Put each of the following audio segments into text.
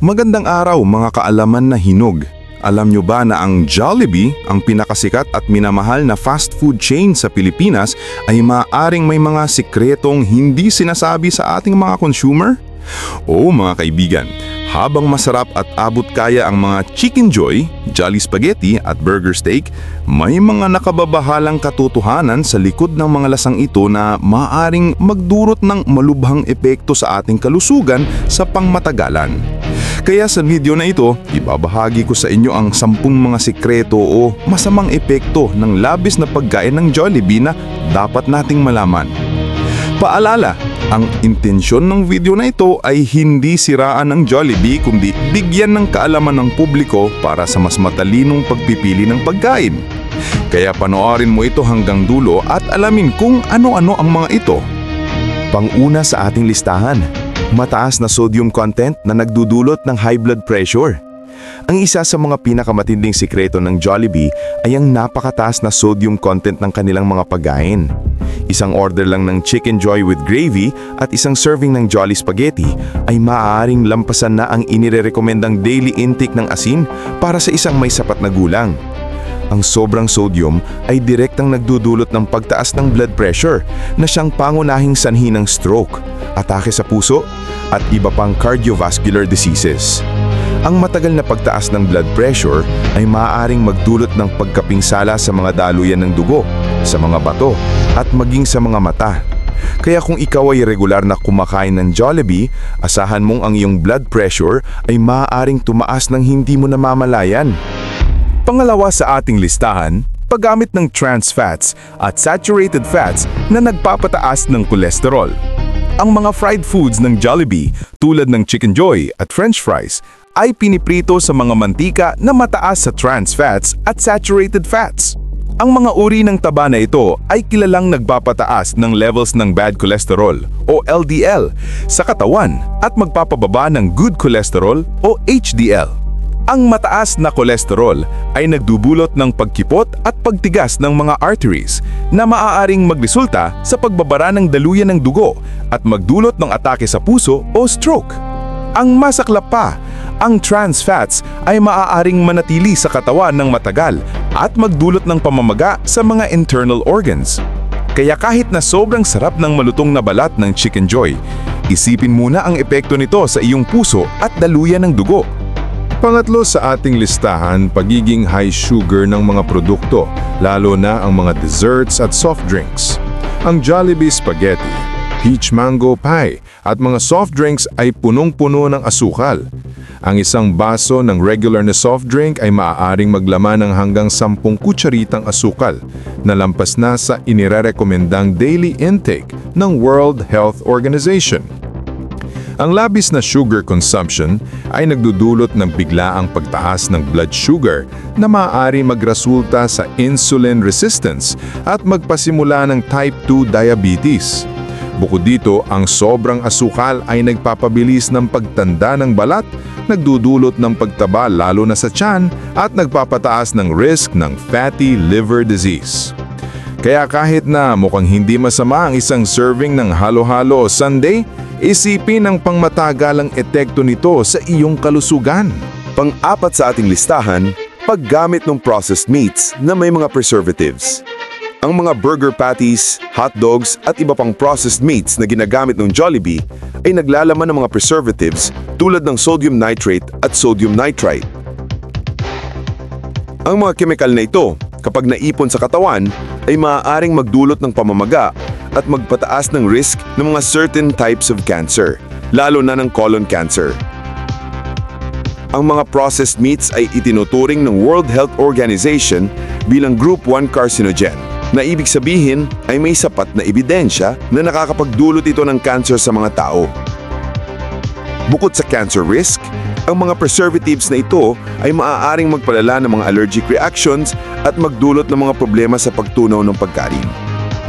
Magandang araw mga kaalaman na hinog. Alam nyo ba na ang Jollibee, ang pinakasikat at minamahal na fast food chain sa Pilipinas, ay maaaring may mga sikretong hindi sinasabi sa ating mga consumer? Oo mga kaibigan, habang masarap at abot kaya ang mga Chicken Joy, Jolly Spaghetti at Burger Steak, may mga nakababahalang katotohanan sa likod ng mga lasang ito na maaaring magdulot ng malubhang epekto sa ating kalusugan sa pangmatagalan. Kaya sa video na ito, ibabahagi ko sa inyo ang 10 mga sikreto o masamang epekto ng labis na pagkain ng Jollibee na dapat nating malaman. Paalala, ang intensyon ng video na ito ay hindi siraan ng Jollibee kundi bigyan ng kaalaman ng publiko para sa mas matalinong pagpipili ng pagkain. Kaya panoorin mo ito hanggang dulo at alamin kung ano-ano ang mga ito. Pang-una sa ating listahan, mataas na sodium content na nagdudulot ng high blood pressure. Ang isa sa mga pinakamatinding sikreto ng Jollibee ay ang napakataas na sodium content ng kanilang mga pagkain. Isang order lang ng Chicken Joy with gravy at isang serving ng Jolly Spaghetti ay maaaring lampasan na ang inirerekomendang daily intake ng asin para sa isang may sapat na gulang. Ang sobrang sodium ay direktang nagdudulot ng pagtaas ng blood pressure na siyang pangunahing sanhi ng stroke, atake sa puso at iba pang cardiovascular diseases. Ang matagal na pagtaas ng blood pressure ay maaaring magdulot ng pagkapinsala sa mga daluyan ng dugo, sa mga bato at maging sa mga mata. Kaya kung ikaw ay regular na kumakain ng Jollibee, asahan mong ang iyong blood pressure ay maaaring tumaas ng hindi mo namamalayan. Pangalawa sa ating listahan, paggamit ng trans fats at saturated fats na nagpapataas ng kolesterol. Ang mga fried foods ng Jollibee tulad ng Chicken Joy at French fries ay piniprito sa mga mantika na mataas sa trans fats at saturated fats. Ang mga uri ng taba na ito ay kilalang nagpapataas ng levels ng bad cholesterol o LDL sa katawan at magpapababa ng good cholesterol o HDL. Ang mataas na kolesterol ay nagdudulot ng pagkipot at pagtigas ng mga arteries na maaaring magresulta sa pagbabara ng daluyan ng dugo at magdulot ng atake sa puso o stroke. Ang masaklap pa, ang trans fats ay maaaring manatili sa katawan ng matagal at magdulot ng pamamaga sa mga internal organs. Kaya kahit na sobrang sarap ng malutong na balat ng Chicken Joy, isipin muna ang epekto nito sa iyong puso at daluyan ng dugo. Pangatlo sa ating listahan, pagiging high sugar ng mga produkto, lalo na ang mga desserts at soft drinks. Ang Jollibee Spaghetti, Peach Mango Pie at mga soft drinks ay punong-puno ng asukal. Ang isang baso ng regular na soft drink ay maaaring maglaman ng hanggang 10 kutsaritang asukal na lampas na sa inirerekomendang daily intake ng World Health Organization. Ang labis na sugar consumption ay nagdudulot ng biglaang pagtaas ng blood sugar na maaari magresulta sa insulin resistance at magpasimula ng type 2 diabetes. Bukod dito, ang sobrang asukal ay nagpapabilis ng pagtanda ng balat, nagdudulot ng pagtaba lalo na sa tiyan at nagpapataas ng risk ng fatty liver disease. Kaya kahit na mukhang hindi masama ang isang serving ng halo-halo o sundae, isipin ang pangmatagalang epekto nito sa iyong kalusugan. Pang-apat sa ating listahan, paggamit ng processed meats na may mga preservatives. Ang mga burger patties, hot dogs at iba pang processed meats na ginagamit ng Jollibee ay naglalaman ng mga preservatives tulad ng sodium nitrate at sodium nitrite. Ang mga kemikal na ito, kapag naipon sa katawan, ay maaaring magdulot ng pamamaga at magpataas ng risk ng mga certain types of cancer, lalo na ng colon cancer. Ang mga processed meats ay itinuturing ng World Health Organization bilang Group 1 carcinogen, na ibig sabihin ay may sapat na ebidensya na nakakapagdulot ito ng cancer sa mga tao. Bukod sa cancer risk, ang mga preservatives na ito ay maaaring magpalala ng mga allergic reactions at magdulot ng mga problema sa pagtunaw ng pagkain.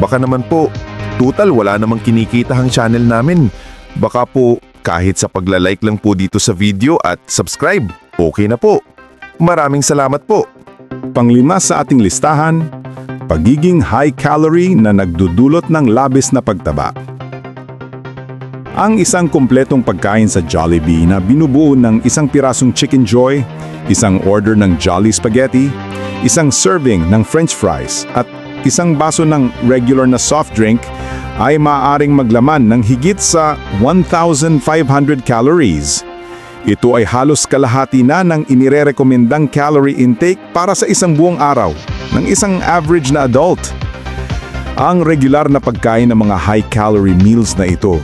Baka naman po, total wala namang kinikita ang channel namin. Baka po kahit sa paglalike lang po dito sa video at subscribe, okay na po. Maraming salamat po. Panglima sa ating listahan, pagiging high calorie na nagdudulot ng labis na pagtaba. Ang isang kumpletong pagkain sa Jollibee na binubuo ng isang pirasong Chicken Joy, isang order ng Jolly Spaghetti, isang serving ng French fries at isang baso ng regular na soft drink ay maaaring maglaman ng higit sa 1,500 calories. Ito ay halos kalahati na ng inirerekomendang calorie intake para sa isang buong araw ng isang average na adult. Ang regular na pagkain ng mga high-calorie meals na ito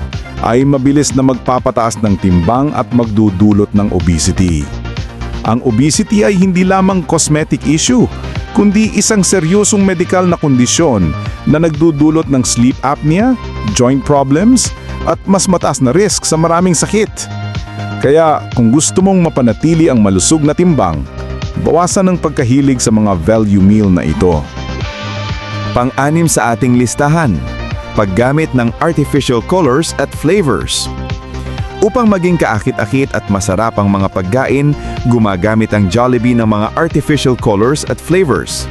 ay mabilis na magpapataas ng timbang at magdudulot ng obesity. Ang obesity ay hindi lamang cosmetic issue, kundi isang seryosong medikal na kondisyon na nagdudulot ng sleep apnea, joint problems, at mas mataas na risk sa maraming sakit. Kaya kung gusto mong mapanatili ang malusog na timbang, bawasan ang pagkahilig sa mga value meal na ito. Pang-anim sa ating listahan, paggamit ng artificial colors at flavors. Upang maging kaakit-akit at masarap ang mga pagkain, gumagamit ang Jollibee ng mga artificial colors at flavors.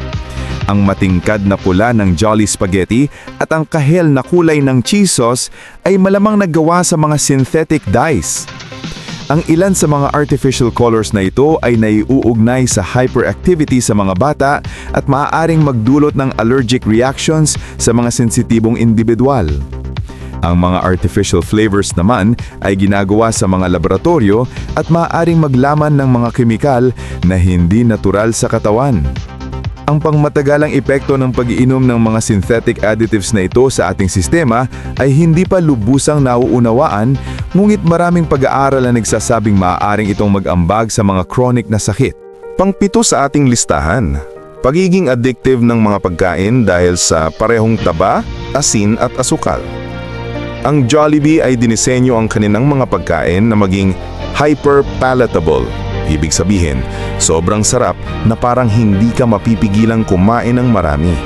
Ang matingkad na pula ng Jolly Spaghetti at ang kahel na kulay ng cheese sauce ay malamang nagawa sa mga synthetic dyes. Ang ilan sa mga artificial colors na ito ay naiuugnay sa hyperactivity sa mga bata at maaaring magdulot ng allergic reactions sa mga sensitibong individual. Ang mga artificial flavors naman ay ginagawa sa mga laboratorio at maaaring maglaman ng mga kemikal na hindi natural sa katawan. Ang pangmatagalang epekto ng pag-iinom ng mga synthetic additives na ito sa ating sistema ay hindi pa lubusang nauunawaan, ngunit maraming pag-aaral na nagsasabing maaaring itong mag-ambag sa mga chronic na sakit. Pang-7 sa ating listahan, pagiging addictive ng mga pagkain dahil sa parehong taba, asin at asukal. Ang Jollibee ay dinisenyo ang kanilang mga pagkain na maging hyper-palatable. Ibig sabihin, sobrang sarap na parang hindi ka mapipigilang kumain ng marami.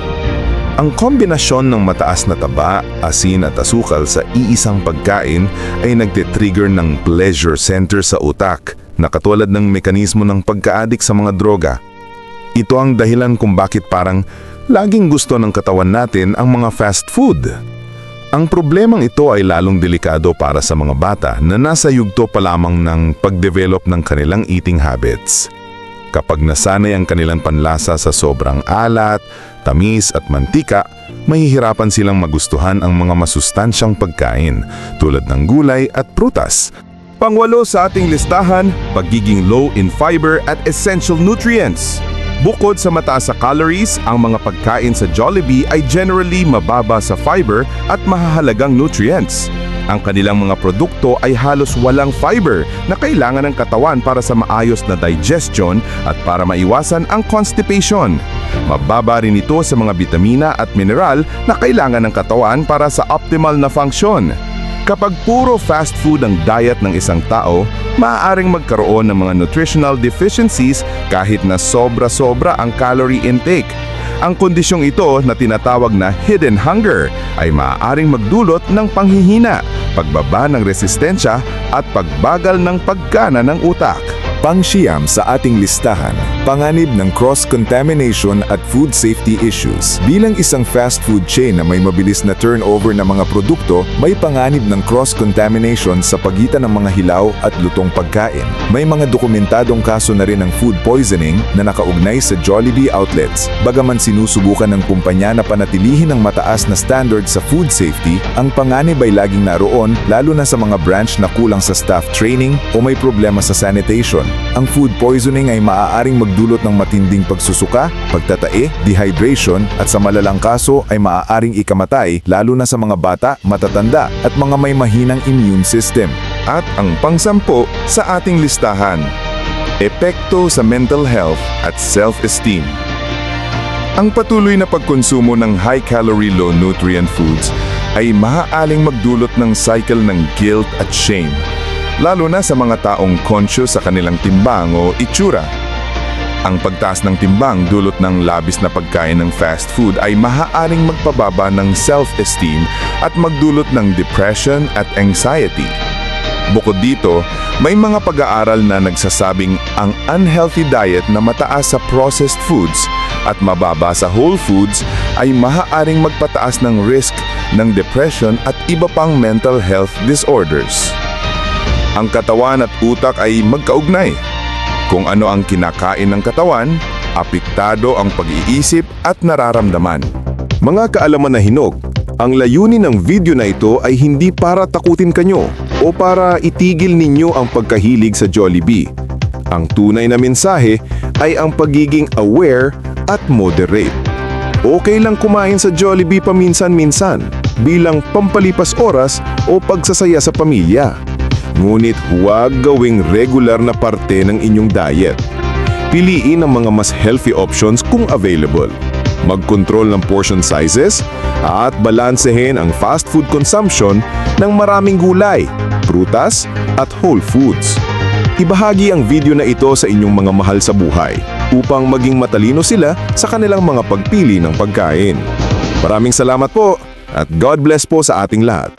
Ang kombinasyon ng mataas na taba, asin at asukal sa iisang pagkain ay nagtitrigger ng pleasure center sa utak na katulad ng mekanismo ng pagka-addict sa mga droga. Ito ang dahilan kung bakit parang laging gusto ng katawan natin ang mga fast food. Ang problemang ito ay lalong delikado para sa mga bata na nasa yugto pa lamang ng pag-develop ng kanilang eating habits. Kapag nasanay ang kanilang panlasa sa sobrang alat, tamis at mantika, mahihirapan silang magustuhan ang mga masustansyang pagkain tulad ng gulay at prutas. Pang-8 sa ating listahan, pagiging low in fiber at essential nutrients. Bukod sa mataas sa calories, ang mga pagkain sa Jollibee ay generally mababa sa fiber at mahahalagang nutrients. Ang kanilang mga produkto ay halos walang fiber na kailangan ng katawan para sa maayos na digestion at para maiwasan ang constipation. Mababa rin ito sa mga bitamina at mineral na kailangan ng katawan para sa optimal na function. Kapag puro fast food ang diet ng isang tao, maaaring magkaroon ng mga nutritional deficiencies kahit na sobra-sobra ang calorie intake. Ang kondisyong ito na tinatawag na hidden hunger ay maaaring magdulot ng panghihina, pagbaba ng resistensya at pagbagal ng paggana ng utak. Pang-9 sa ating listahan, panganib ng cross-contamination at food safety issues. Bilang isang fast food chain na may mabilis na turnover ng mga produkto, may panganib ng cross-contamination sa pagitan ng mga hilaw at lutong pagkain. May mga dokumentadong kaso na rin ng food poisoning na nakaugnay sa Jollibee outlets. Bagaman sinusubukan ng kumpanya na panatilihin ang mataas na standard sa food safety, ang panganib ay laging naroon lalo na sa mga branch na kulang sa staff training o may problema sa sanitation. Ang food poisoning ay maaaring magdulot ng matinding pagsusuka, pagtatae, dehydration at sa malalang kaso ay maaaring ikamatay lalo na sa mga bata, matatanda at mga may mahinang immune system. At ang pang-10 sa ating listahan, epekto sa mental health at self-esteem. Ang patuloy na pagkonsumo ng high-calorie, low-nutrient foods ay maaaring magdulot ng cycle ng guilt at shame, lalo na sa mga taong conscious sa kanilang timbang o itsura. Ang pagtaas ng timbang dulot ng labis na pagkain ng fast food ay maaaring magpababa ng self-esteem at magdulot ng depression at anxiety. Bukod dito, may mga pag-aaral na nagsasabing ang unhealthy diet na mataas sa processed foods at mababa sa whole foods ay maaaring magpataas ng risk ng depression at iba pang mental health disorders. Ang katawan at utak ay magkaugnay. Kung ano ang kinakain ng katawan, apektado ang pag-iisip at nararamdaman. Mga kaalaman na hinog, ang layunin ng video na ito ay hindi para takutin kanyo o para itigil ninyo ang pagkahilig sa Jollibee. Ang tunay na mensahe ay ang pagiging aware at moderate. Okay lang kumain sa Jollibee paminsan-minsan bilang pampalipas oras o pagsasaya sa pamilya. Ngunit huwag gawing regular na parte ng inyong diet. Piliin ang mga mas healthy options kung available. Mag-control ng portion sizes at balansehin ang fast food consumption ng maraming gulay, prutas at whole foods. Ibahagi ang video na ito sa inyong mga mahal sa buhay upang maging matalino sila sa kanilang mga pagpili ng pagkain. Maraming salamat po at God bless po sa ating lahat.